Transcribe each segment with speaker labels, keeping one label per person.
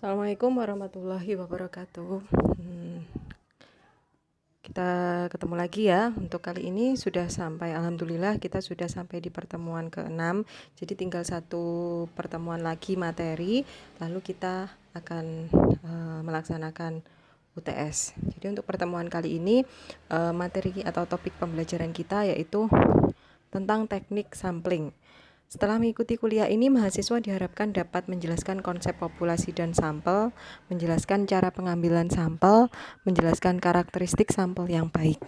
Speaker 1: Assalamualaikum warahmatullahi wabarakatuh. Kita ketemu lagi ya. Untuk kali ini sudah sampai, alhamdulillah kita sudah sampai di pertemuan ke-6. Jadi tinggal satu pertemuan lagi materi, lalu kita akan melaksanakan UTS. Jadi untuk pertemuan kali ini materi atau topik pembelajaran kita yaitu tentang teknik sampling. Setelah mengikuti kuliah ini, mahasiswa diharapkan dapat menjelaskan konsep populasi dan sampel, menjelaskan cara pengambilan sampel, menjelaskan karakteristik sampel yang baik.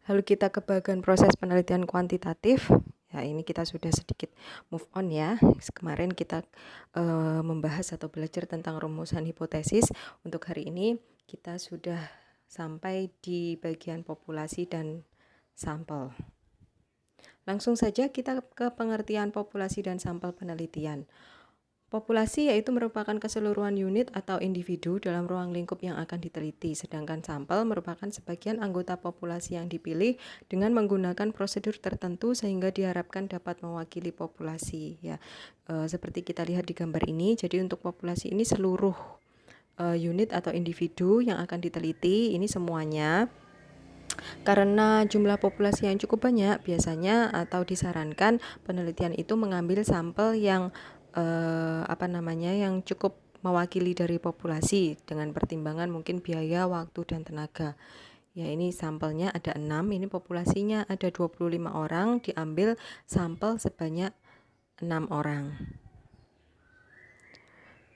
Speaker 1: Lalu kita ke bagian proses penelitian kuantitatif. Ya, ini kita sudah sedikit move on ya. Kemarin kita membahas atau belajar tentang rumusan hipotesis. Untuk hari ini kita sudah sampai di bagian populasi dan sampel. Langsung saja kita ke pengertian populasi dan sampel penelitian. Populasi yaitu merupakan keseluruhan unit atau individu dalam ruang lingkup yang akan diteliti, sedangkan sampel merupakan sebagian anggota populasi yang dipilih dengan menggunakan prosedur tertentu sehingga diharapkan dapat mewakili populasi. Ya, seperti kita lihat di gambar ini, jadi untuk populasi ini seluruh unit atau individu yang akan diteliti, ini semuanya. Karena jumlah populasi yang cukup banyak, biasanya atau disarankan penelitian itu mengambil sampel yang yang cukup mewakili dari populasi dengan pertimbangan mungkin biaya, waktu, dan tenaga. Ya, ini sampelnya ada 6, ini populasinya ada 25 orang, diambil sampel sebanyak 6 orang.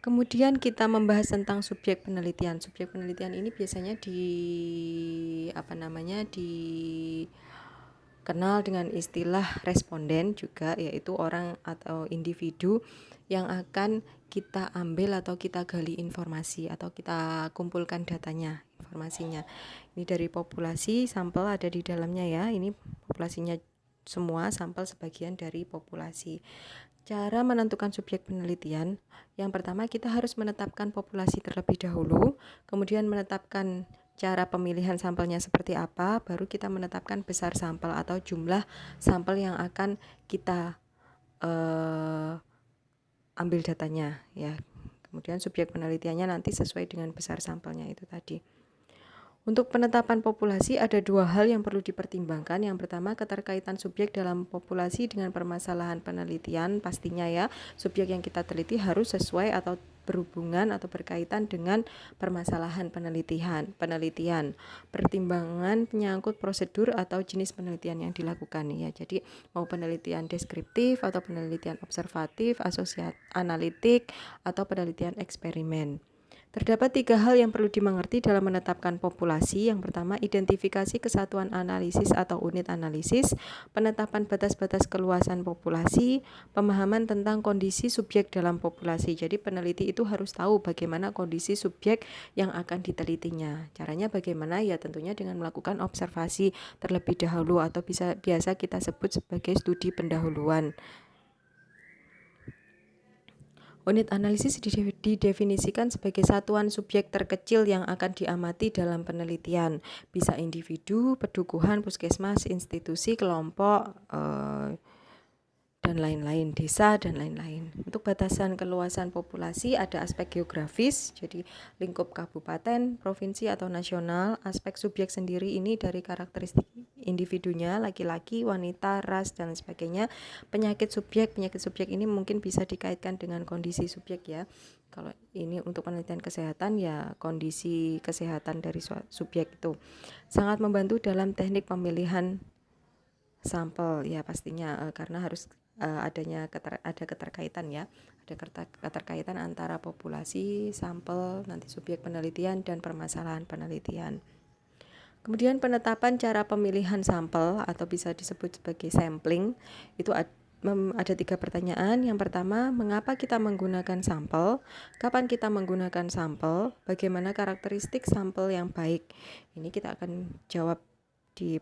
Speaker 1: Kemudian kita membahas tentang subjek penelitian. Subjek penelitian ini biasanya dikenal dengan istilah responden juga, yaitu orang atau individu yang akan kita ambil atau kita gali informasi atau kita kumpulkan datanya, informasinya. Ini dari populasi, sampel ada di dalamnya ya. Ini populasinya semua, sampel sebagian dari populasi. Cara menentukan subjek penelitian, yang pertama kita harus menetapkan populasi terlebih dahulu, kemudian menetapkan cara pemilihan sampelnya seperti apa, baru kita menetapkan besar sampel atau jumlah sampel yang akan kita ambil datanya ya. Kemudian subjek penelitiannya nanti sesuai dengan besar sampelnya itu tadi. Untuk penetapan populasi ada dua hal yang perlu dipertimbangkan. Yang pertama, keterkaitan subjek dalam populasi dengan permasalahan penelitian. Pastinya ya, subjek yang kita teliti harus sesuai atau berhubungan atau berkaitan dengan permasalahan penelitian. Pertimbangan penyangkut prosedur atau jenis penelitian yang dilakukan ya. Jadi mau penelitian deskriptif atau penelitian observatif, asosiatif, analitik atau penelitian eksperimen. Terdapat 3 hal yang perlu dimengerti dalam menetapkan populasi. Yang pertama, identifikasi kesatuan analisis atau unit analisis, penetapan batas-batas keluasan populasi, pemahaman tentang kondisi subjek dalam populasi. Jadi peneliti itu harus tahu bagaimana kondisi subjek yang akan ditelitinya. Caranya bagaimana? Ya tentunya dengan melakukan observasi terlebih dahulu atau biasa kita sebut sebagai studi pendahuluan. Unit analisis didefinisikan sebagai satuan subjek terkecil yang akan diamati dalam penelitian. Bisa individu, pedukuhan, puskesmas, institusi, kelompok, dan lain-lain, desa dan lain-lain. Untuk batasan keluasan populasi ada aspek geografis, jadi lingkup kabupaten, provinsi atau nasional. Aspek subjek sendiri ini dari karakteristik individunya, laki-laki, wanita, ras dan sebagainya. Penyakit subjek ini mungkin bisa dikaitkan dengan kondisi subjek ya. Kalau ini untuk penelitian kesehatan ya kondisi kesehatan dari subjek itu. Sangat membantu dalam teknik pemilihan sampel ya pastinya karena harus ada keterkaitan ya, ada keterkaitan antara populasi, sampel, nanti subjek penelitian dan permasalahan penelitian. Kemudian penetapan cara pemilihan sampel atau bisa disebut sebagai sampling itu ada 3 pertanyaan. Yang pertama, mengapa kita menggunakan sampel? Kapan kita menggunakan sampel? Bagaimana karakteristik sampel yang baik? Ini kita akan jawab di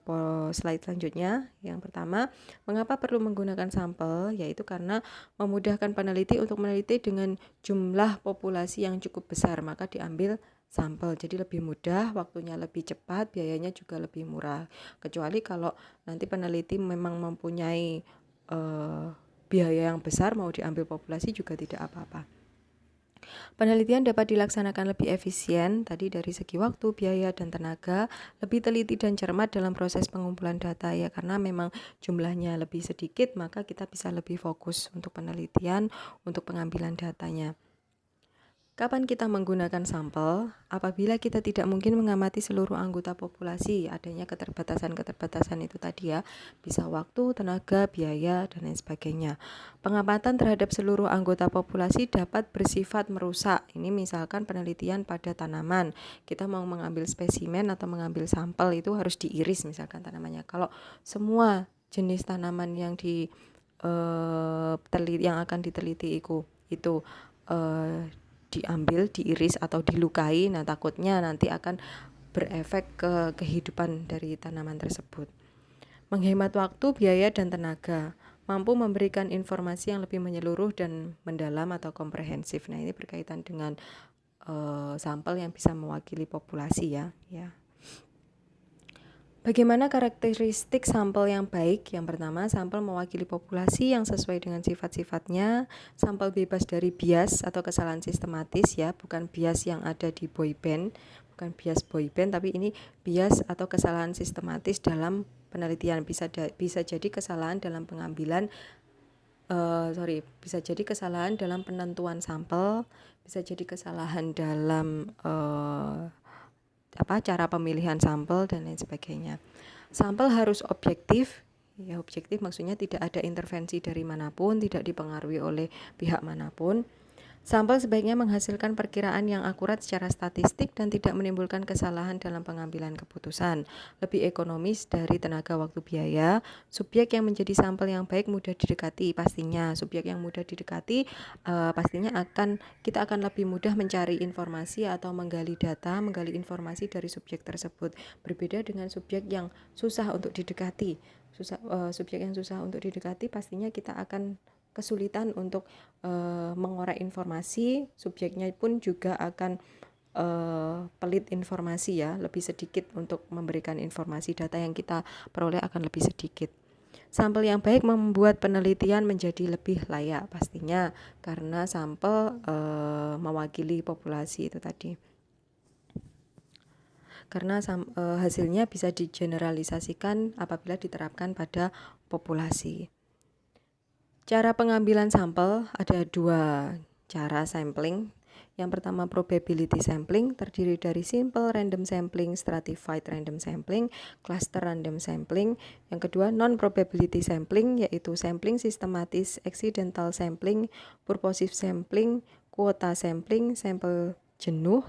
Speaker 1: slide selanjutnya. Yang pertama, mengapa perlu menggunakan sampel? Yaitu karena memudahkan peneliti untuk meneliti dengan jumlah populasi yang cukup besar, maka diambil sampel. Jadi lebih mudah, waktunya lebih cepat, biayanya juga lebih murah. Kecuali kalau nanti peneliti memang mempunyai biaya yang besar, mau diambil populasi juga tidak apa-apa. Penelitian dapat dilaksanakan lebih efisien, tadi dari segi waktu, biaya, dan tenaga, lebih teliti dan cermat dalam proses pengumpulan data ya, karena memang jumlahnya lebih sedikit, maka kita bisa lebih fokus untuk penelitian, untuk pengambilan datanya. Kapan kita menggunakan sampel? Apabila kita tidak mungkin mengamati seluruh anggota populasi, adanya keterbatasan-keterbatasan itu tadi ya, bisa waktu, tenaga, biaya, dan lain sebagainya. Pengamatan terhadap seluruh anggota populasi dapat bersifat merusak. Ini misalkan penelitian pada tanaman, kita mau mengambil spesimen atau mengambil sampel itu harus diiris misalkan tanamannya. Kalau semua jenis tanaman yang yang akan diteliti itu diambil, diiris atau dilukai, nah takutnya nanti akan berefek ke kehidupan dari tanaman tersebut. Menghemat waktu, biaya, dan tenaga, mampu memberikan informasi yang lebih menyeluruh dan mendalam atau komprehensif. Nah ini berkaitan dengan sampel yang bisa mewakili populasi ya. Bagaimana karakteristik sampel yang baik? Yang pertama, sampel mewakili populasi yang sesuai dengan sifat-sifatnya. Sampel bebas dari bias atau kesalahan sistematis ya, bukan bias yang ada di boyband, bukan bias boyband, tapi ini bias atau kesalahan sistematis dalam penelitian. Bisa jadi kesalahan dalam pengambilan bisa jadi kesalahan dalam penentuan sampel, bisa jadi kesalahan dalam cara pemilihan sampel dan lain sebagainya. Sampel harus objektif. Ya, objektif maksudnya tidak ada intervensi dari manapun, tidak dipengaruhi oleh pihak manapun. Sampel sebaiknya menghasilkan perkiraan yang akurat secara statistik dan tidak menimbulkan kesalahan dalam pengambilan keputusan. Lebih ekonomis dari tenaga, waktu, biaya. Subjek yang menjadi sampel yang baik mudah didekati pastinya. Subjek yang mudah didekati pastinya kita akan lebih mudah mencari informasi atau menggali data, menggali informasi dari subjek tersebut. Berbeda dengan subjek yang susah untuk didekati. Subjek yang susah untuk didekati pastinya kita akan kesulitan untuk mengorek informasi, subjeknya pun juga akan pelit informasi ya, lebih sedikit untuk memberikan informasi, data yang kita peroleh akan lebih sedikit. Sampel yang baik membuat penelitian menjadi lebih layak pastinya, karena sampel mewakili populasi itu tadi. Karena hasilnya bisa digeneralisasikan apabila diterapkan pada populasi. Cara pengambilan sampel ada dua cara sampling. Yang pertama probability sampling, terdiri dari simple random sampling, stratified random sampling, cluster random sampling. Yang kedua non-probability sampling, yaitu sampling sistematis, accidental sampling, purposive sampling, kuota sampling, sampel jenuh,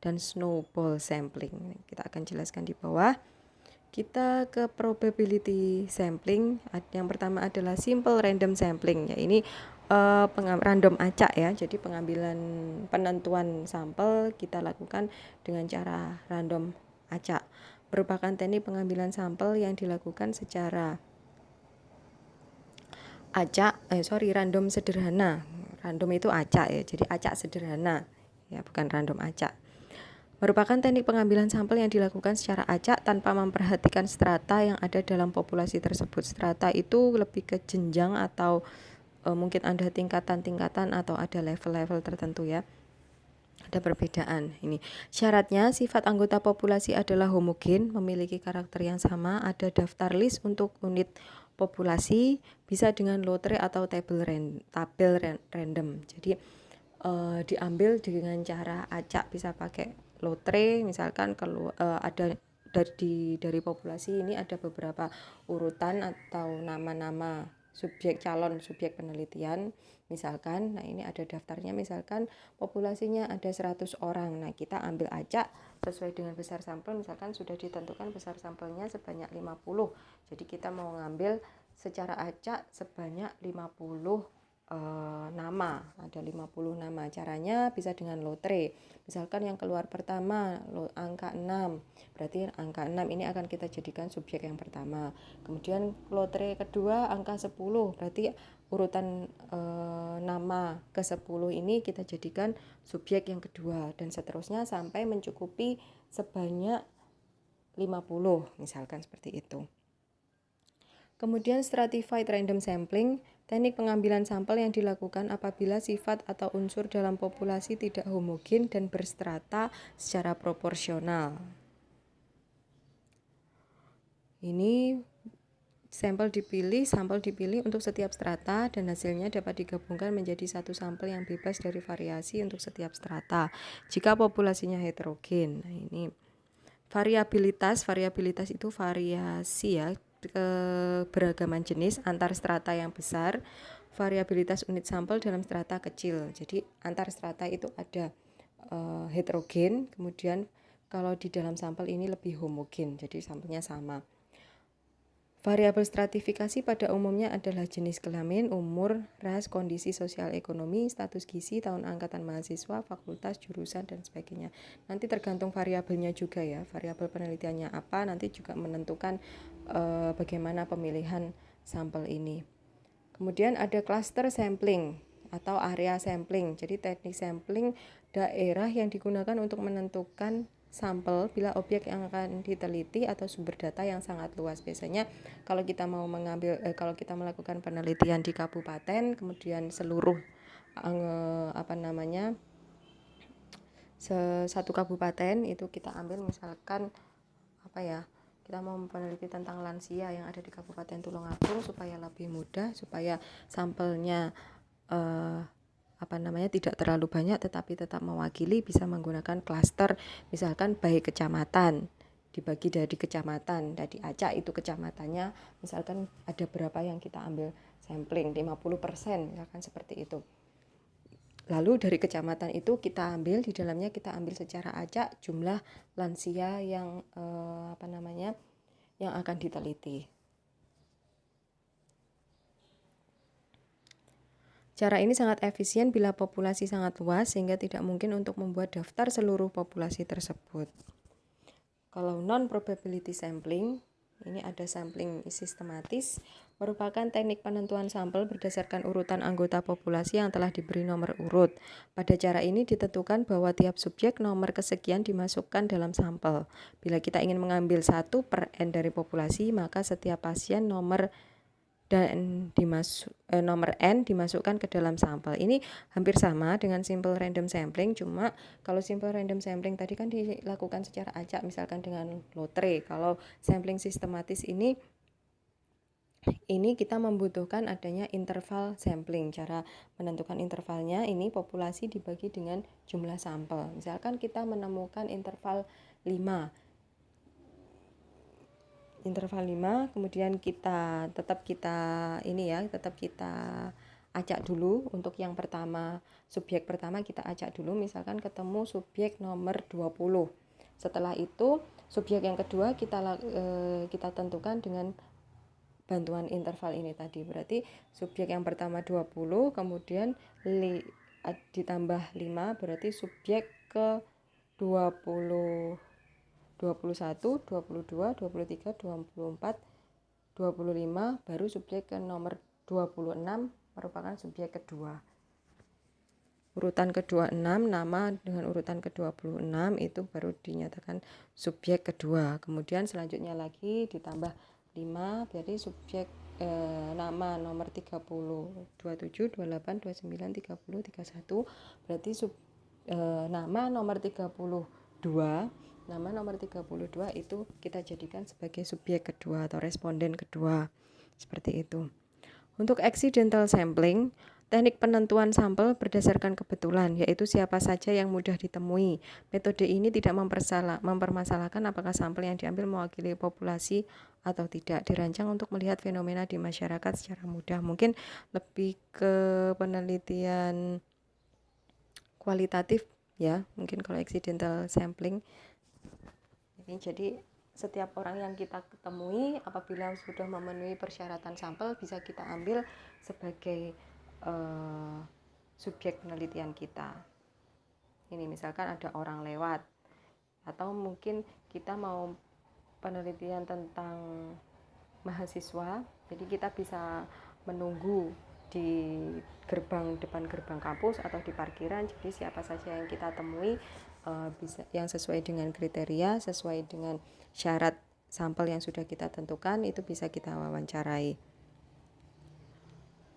Speaker 1: dan snowball sampling. Kita akan jelaskan di bawah. Kita ke probability sampling. Yang pertama adalah simple random sampling. Ya, ini random acak ya. Jadi penentuan sampel kita lakukan dengan cara random acak. Merupakan teknik pengambilan sampel yang dilakukan secara random sederhana. Random itu acak ya. Jadi acak sederhana. Ya, bukan random acak. Merupakan teknik pengambilan sampel yang dilakukan secara acak tanpa memperhatikan strata yang ada dalam populasi tersebut. Strata itu lebih ke jenjang atau mungkin ada tingkatan-tingkatan atau ada level-level tertentu ya. Ada perbedaan ini. Syaratnya sifat anggota populasi adalah homogen, memiliki karakter yang sama, ada daftar list untuk unit populasi, bisa dengan lotre atau tabel random. Jadi diambil dengan cara acak, bisa pakai lotre, misalkan kalau ada dari populasi ini ada beberapa urutan atau nama-nama calon subjek penelitian misalkan. Nah ini ada daftarnya, misalkan populasinya ada 100 orang. Nah kita ambil acak sesuai dengan besar sampel, misalkan sudah ditentukan besar sampelnya sebanyak 50. Jadi kita mau ngambil secara acak sebanyak 50 nama, ada 50 nama. Caranya bisa dengan lotre. Misalkan yang keluar pertama angka 6, berarti angka 6 ini akan kita jadikan subjek yang pertama. Kemudian lotre kedua angka 10, berarti urutan nama ke-10 ini kita jadikan subjek yang kedua, dan seterusnya sampai mencukupi sebanyak 50, misalkan seperti itu. Kemudian stratified random sampling, Teknik pengambilan sampel yang dilakukan apabila sifat atau unsur dalam populasi tidak homogen dan berstrata secara proporsional. Ini sampel dipilih untuk setiap strata dan hasilnya dapat digabungkan menjadi satu sampel yang bebas dari variasi untuk setiap strata jika populasinya heterogen. Nah, ini variabilitas itu variasi ya, keberagaman jenis antar strata yang besar, variabilitas unit sampel dalam strata kecil. Jadi antar strata itu ada heterogen, kemudian kalau di dalam sampel ini lebih homogen, jadi sampelnya sama. Variabel stratifikasi pada umumnya adalah jenis kelamin, umur, ras, kondisi sosial ekonomi, status gizi, tahun angkatan mahasiswa, fakultas, jurusan, dan sebagainya. Nanti tergantung variabelnya juga ya, variabel penelitiannya apa, nanti juga menentukan bagaimana pemilihan sampel ini. Kemudian ada cluster sampling atau area sampling. Jadi teknik sampling daerah yang digunakan untuk menentukan sampel bila objek yang akan diteliti atau sumber data yang sangat luas. Biasanya kalau kita mau kalau kita melakukan penelitian di kabupaten, kemudian seluruh satu kabupaten itu kita ambil, misalkan kita mau meneliti tentang lansia yang ada di Kabupaten Tulungagung supaya lebih mudah, supaya sampelnya tidak terlalu banyak tetapi tetap mewakili, bisa menggunakan klaster, misalkan by kecamatan, dibagi dari kecamatan. Dari Acak itu kecamatannya misalkan ada berapa yang kita ambil sampling, 50% misalkan seperti itu. Lalu dari kecamatan itu kita ambil, di dalamnya kita ambil secara acak jumlah lansia yang yang akan diteliti. Cara ini sangat efisien bila populasi sangat luas sehingga tidak mungkin untuk membuat daftar seluruh populasi tersebut. Kalau non-probability sampling, ini ada sampling sistematis, merupakan teknik penentuan sampel berdasarkan urutan anggota populasi yang telah diberi nomor urut. Pada cara ini ditentukan bahwa tiap subjek nomor kesekian dimasukkan dalam sampel. Bila kita ingin mengambil 1 per N dari populasi, maka setiap pasien nomor N dimasukkan ke dalam sampel. Ini hampir sama dengan simple random sampling, cuma kalau simple random sampling tadi kan dilakukan secara acak, misalkan dengan lotre. Kalau sampling sistematis ini kita membutuhkan adanya interval sampling. Cara menentukan intervalnya ini populasi dibagi dengan jumlah sampel. Misalkan kita menemukan interval 5, kemudian kita tetap kita acak dulu. Untuk yang pertama, subjek pertama kita acak dulu, misalkan ketemu subjek nomor 20. Setelah itu subjek yang kedua kita tentukan dengan bantuan interval ini tadi. Berarti subjek yang pertama 20, kemudian ditambah 5, berarti subjek ke 20 21, 22, 23, 24, 25, baru subjek ke nomor 26 merupakan subjek kedua. Urutan ke-26, nama dengan urutan ke-26 itu baru dinyatakan subjek kedua. Kemudian selanjutnya lagi ditambah 5, berarti subjek nama nomor 30, 27, 28, 29, 30, 31, berarti nama nomor 32. Nama nomor 32 itu kita jadikan sebagai subjek kedua atau responden kedua. Seperti itu. Untuk accidental sampling, teknik penentuan sampel berdasarkan kebetulan, yaitu siapa saja yang mudah ditemui. Metode ini tidak mempermasalahkan apakah sampel yang diambil mewakili populasi atau tidak. Dirancang untuk melihat fenomena di masyarakat secara mudah. Mungkin lebih ke penelitian kualitatif ya, mungkin kalau accidental sampling. Jadi setiap orang yang kita temui apabila sudah memenuhi persyaratan sampel bisa kita ambil sebagai subjek penelitian kita. Ini misalkan ada orang lewat, atau mungkin kita mau penelitian tentang mahasiswa, jadi kita bisa menunggu di depan gerbang kampus atau di parkiran. Jadi siapa saja yang kita temui bisa yang sesuai dengan kriteria, sesuai dengan syarat sampel yang sudah kita tentukan, itu bisa kita wawancarai.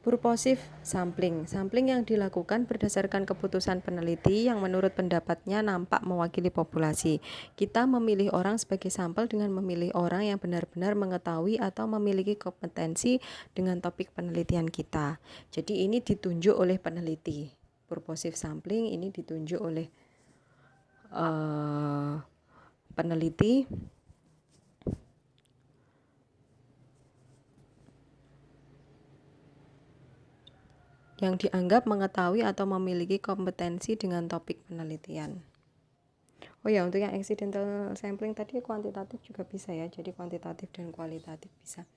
Speaker 1: Purposive sampling. Sampling yang dilakukan berdasarkan keputusan peneliti yang menurut pendapatnya nampak mewakili populasi. Kita memilih orang sebagai sampel dengan memilih orang yang benar-benar mengetahui atau memiliki kompetensi dengan topik penelitian kita. Jadi ini ditunjuk oleh peneliti. Purposive sampling ini ditunjuk oleh peneliti yang dianggap mengetahui atau memiliki kompetensi dengan topik penelitian. Oh ya, untuk yang accidental sampling tadi kuantitatif juga bisa ya, jadi kuantitatif dan kualitatif bisa.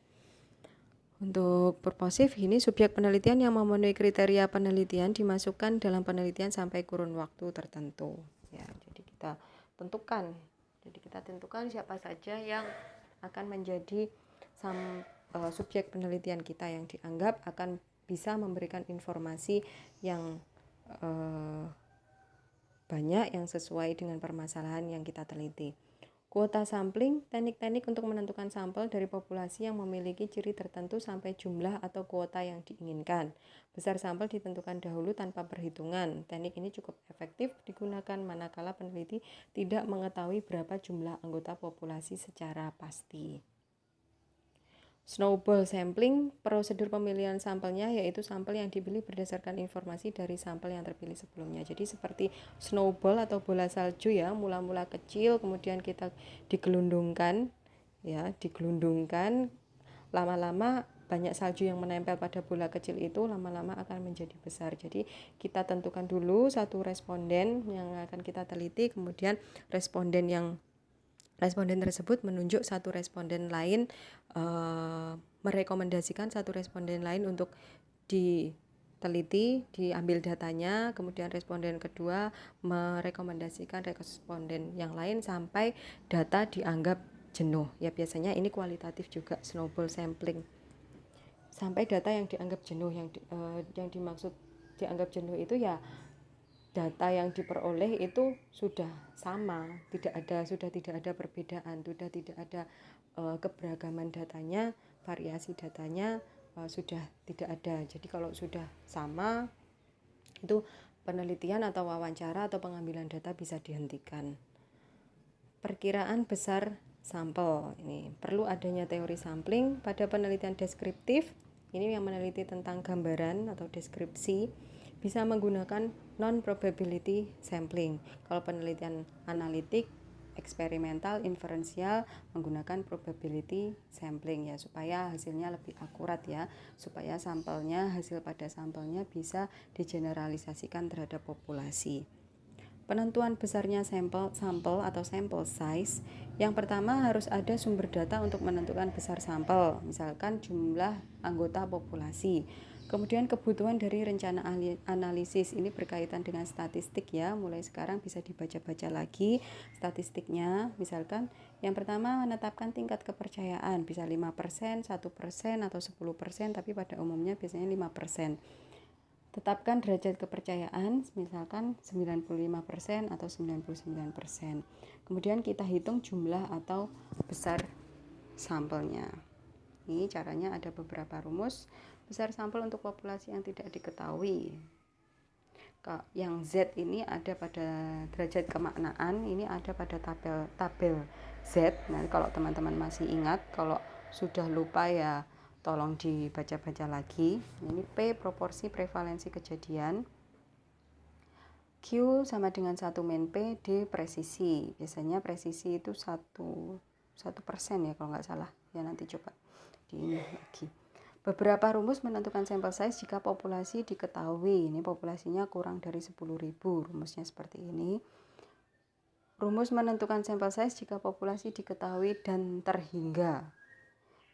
Speaker 1: Untuk purposive ini subjek penelitian yang memenuhi kriteria penelitian dimasukkan dalam penelitian sampai kurun waktu tertentu. Ya, jadi kita tentukan. Jadi kita tentukan siapa saja yang akan menjadi subjek penelitian kita yang dianggap akan bisa memberikan informasi yang banyak yang sesuai dengan permasalahan yang kita teliti. Kuota sampling, teknik-teknik untuk menentukan sampel dari populasi yang memiliki ciri tertentu sampai jumlah atau kuota yang diinginkan. Besar sampel ditentukan dahulu tanpa perhitungan. Teknik ini cukup efektif digunakan manakala peneliti tidak mengetahui berapa jumlah anggota populasi secara pasti. Snowball sampling, prosedur pemilihan sampelnya yaitu sampel yang dipilih berdasarkan informasi dari sampel yang terpilih sebelumnya. Jadi seperti snowball atau bola salju ya, mula-mula kecil kemudian kita digelundungkan ya, digelundungkan lama-lama banyak salju yang menempel pada bola kecil itu lama-lama akan menjadi besar. Jadi kita tentukan dulu satu responden yang akan kita teliti, kemudian responden tersebut menunjuk satu responden lain, merekomendasikan satu responden lain untuk diteliti, diambil datanya, kemudian responden kedua merekomendasikan responden yang lain sampai data dianggap jenuh. Ya biasanya ini kualitatif juga, snowball sampling. Sampai data yang dianggap jenuh, yang dimaksud dianggap jenuh itu ya data yang diperoleh itu sudah sama, sudah tidak ada perbedaan, sudah tidak ada keberagaman datanya, variasi datanya sudah tidak ada. Jadi kalau sudah sama itu penelitian atau wawancara atau pengambilan data bisa dihentikan. Perkiraan besar sampel, ini perlu adanya teori sampling pada penelitian deskriptif. Ini yang meneliti tentang gambaran atau deskripsi, bisa menggunakan non-probability sampling. Kalau penelitian analitik, eksperimental, inferensial menggunakan probability sampling ya, supaya hasilnya lebih akurat ya, supaya hasil pada sampelnya bisa digeneralisasikan terhadap populasi. Penentuan besarnya sampel atau sample size. Yang pertama harus ada sumber data untuk menentukan besar sampel, misalkan jumlah anggota populasi. Kemudian kebutuhan dari rencana analisis, ini berkaitan dengan statistik ya, mulai sekarang bisa dibaca-baca lagi statistiknya. Misalkan yang pertama menetapkan tingkat kepercayaan, bisa 5%, 1%, atau 10%, tapi pada umumnya biasanya 5%. Tetapkan derajat kepercayaan, misalkan 95% atau 99%. Kemudian kita hitung jumlah atau besar sampelnya. Ini caranya ada beberapa rumus. Besar sampel untuk populasi yang tidak diketahui. Yang Z ini ada pada derajat kemaknaan, ini ada pada tabel Z. Nah, kalau teman-teman masih ingat, kalau sudah lupa ya tolong dibaca-baca lagi. Ini P proporsi prevalensi kejadian, Q sama dengan 1 min P, D presisi. Biasanya presisi itu 1% ya kalau nggak salah. Ya nanti coba di ini lagi. Beberapa rumus menentukan sampel size jika populasi diketahui. Ini populasinya kurang dari 10.000. Rumusnya seperti ini. Rumus menentukan sampel size jika populasi diketahui dan terhingga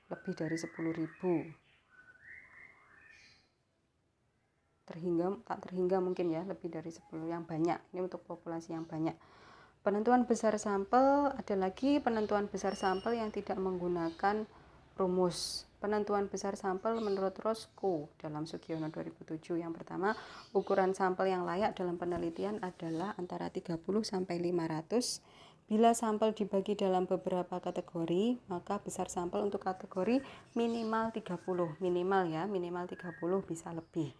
Speaker 1: lebih dari 10.000. Tak terhingga mungkin ya, lebih dari 10 yang banyak. Ini untuk populasi yang banyak. Penentuan besar sampel, ada lagi penentuan besar sampel yang tidak menggunakan rumus. Penentuan besar sampel menurut Roscoe dalam Sugiono 2007. Yang pertama, ukuran sampel yang layak dalam penelitian adalah antara 30 sampai 500 Bila sampel dibagi dalam beberapa kategori, maka besar sampel untuk kategori minimal 30. Minimal 30, bisa lebih.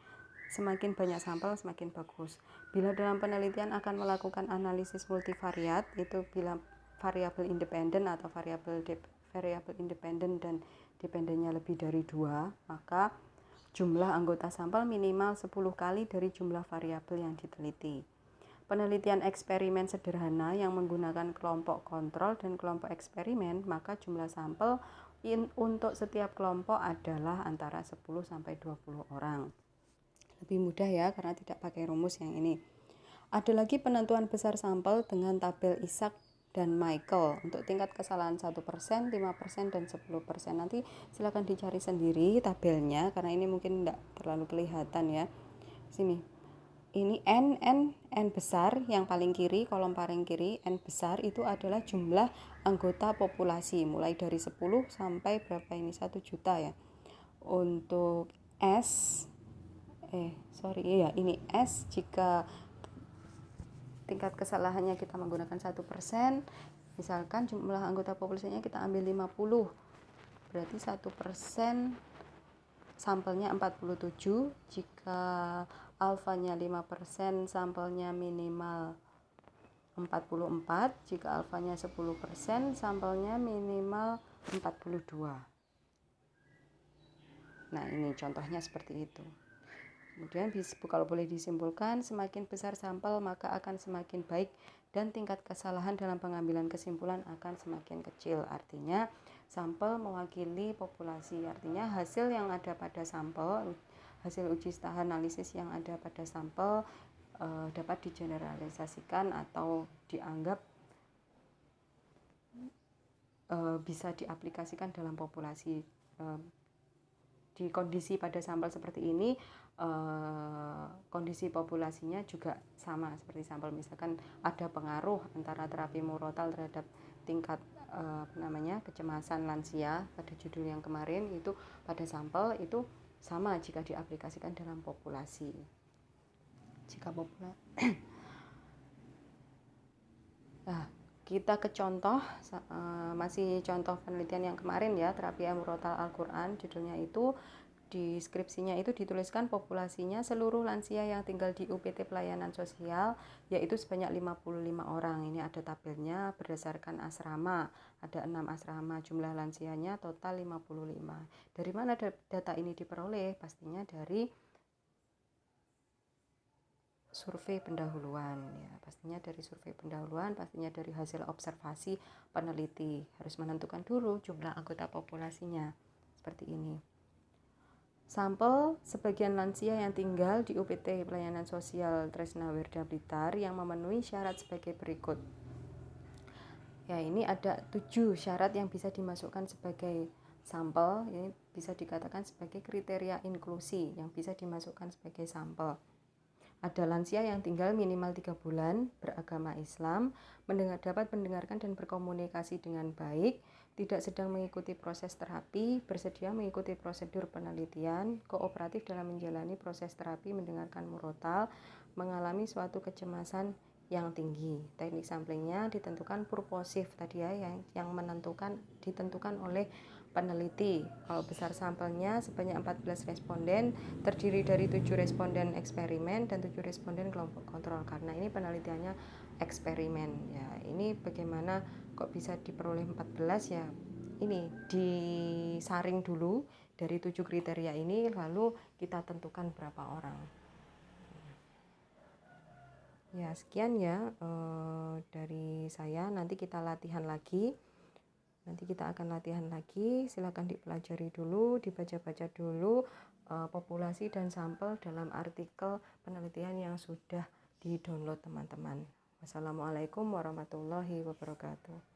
Speaker 1: Semakin banyak sampel semakin bagus. Bila dalam penelitian akan melakukan analisis multivariat, itu bila variabel independen atau variabel independen dan dependennya lebih dari 2, maka jumlah anggota sampel minimal 10 kali dari jumlah variabel yang diteliti. Penelitian eksperimen sederhana yang menggunakan kelompok kontrol dan kelompok eksperimen, maka jumlah sampel untuk setiap kelompok adalah antara 10 sampai 20 orang. Lebih mudah ya karena tidak pakai rumus yang ini. Ada lagi penentuan besar sampel dengan tabel Isaac dan Michael untuk tingkat kesalahan 1%, 5%, dan 10%. Nanti silakan dicari sendiri tabelnya karena ini mungkin tidak terlalu kelihatan ya. Sini. Ini N besar yang paling kiri, kolom paling kiri, N besar itu adalah jumlah anggota populasi mulai dari 10 sampai berapa ini, 1 juta ya. Untuk S ini S jika tingkat kesalahannya kita menggunakan 1%, misalkan jumlah anggota populasinya kita ambil 50, berarti 1% sampelnya 47. Jika alfanya 5%, sampelnya minimal 44. Jika alfanya 10%, sampelnya minimal 42. Nah, ini contohnya seperti itu. Kemudian kalau boleh disimpulkan, semakin besar sampel maka akan semakin baik dan tingkat kesalahan dalam pengambilan kesimpulan akan semakin kecil. Artinya sampel mewakili populasi, artinya hasil yang ada pada sampel, hasil uji setah analisis yang ada pada sampel dapat digeneralisasikan atau dianggap bisa diaplikasikan dalam populasi. Di kondisi pada sampel seperti ini, kondisi populasinya juga sama seperti sampel. Misalkan ada pengaruh antara terapi murotal terhadap tingkat kecemasan lansia pada judul yang kemarin, itu pada sampel itu sama jika diaplikasikan dalam populasi. Nah, kita ke contoh, masih contoh penelitian yang kemarin ya, terapi murotal Al-Quran, judulnya itu, di skripsinya itu dituliskan populasinya seluruh lansia yang tinggal di UPT pelayanan sosial, yaitu sebanyak 55 orang. Ini ada tabelnya berdasarkan asrama, ada 6 asrama, jumlah lansianya total 55. Dari mana data ini diperoleh? Pastinya dari survei pendahuluan ya, pastinya dari hasil observasi peneliti. Harus menentukan dulu jumlah anggota populasinya seperti ini. Sampel sebagian lansia yang tinggal di UPT pelayanan sosial Tresnawirda Blitar yang memenuhi syarat sebagai berikut. Ya, ini ada 7 syarat yang bisa dimasukkan sebagai sampel. Ini bisa dikatakan sebagai kriteria inklusi yang bisa dimasukkan sebagai sampel. Ada lansia yang tinggal minimal 3 bulan, beragama Islam, dapat mendengarkan dan berkomunikasi dengan baik, tidak sedang mengikuti proses terapi, bersedia mengikuti prosedur penelitian, kooperatif dalam menjalani proses terapi mendengarkan murotal, mengalami suatu kecemasan yang tinggi. Teknik samplingnya ditentukan purposif tadi ya, yang ditentukan oleh peneliti. Kalau besar sampelnya sebanyak 14 responden, terdiri dari 7 responden eksperimen dan 7 responden kelompok kontrol. Karena ini penelitiannya eksperimen ya. Ini bagaimana kok bisa diperoleh 14 ya? Ini disaring dulu dari 7 kriteria ini, lalu kita tentukan berapa orang. Ya, sekian ya dari saya. Nanti kita latihan lagi. Silakan dipelajari dulu, dibaca-baca dulu populasi dan sampel dalam artikel penelitian yang sudah di-download teman-teman. Wassalamualaikum warahmatullahi wabarakatuh.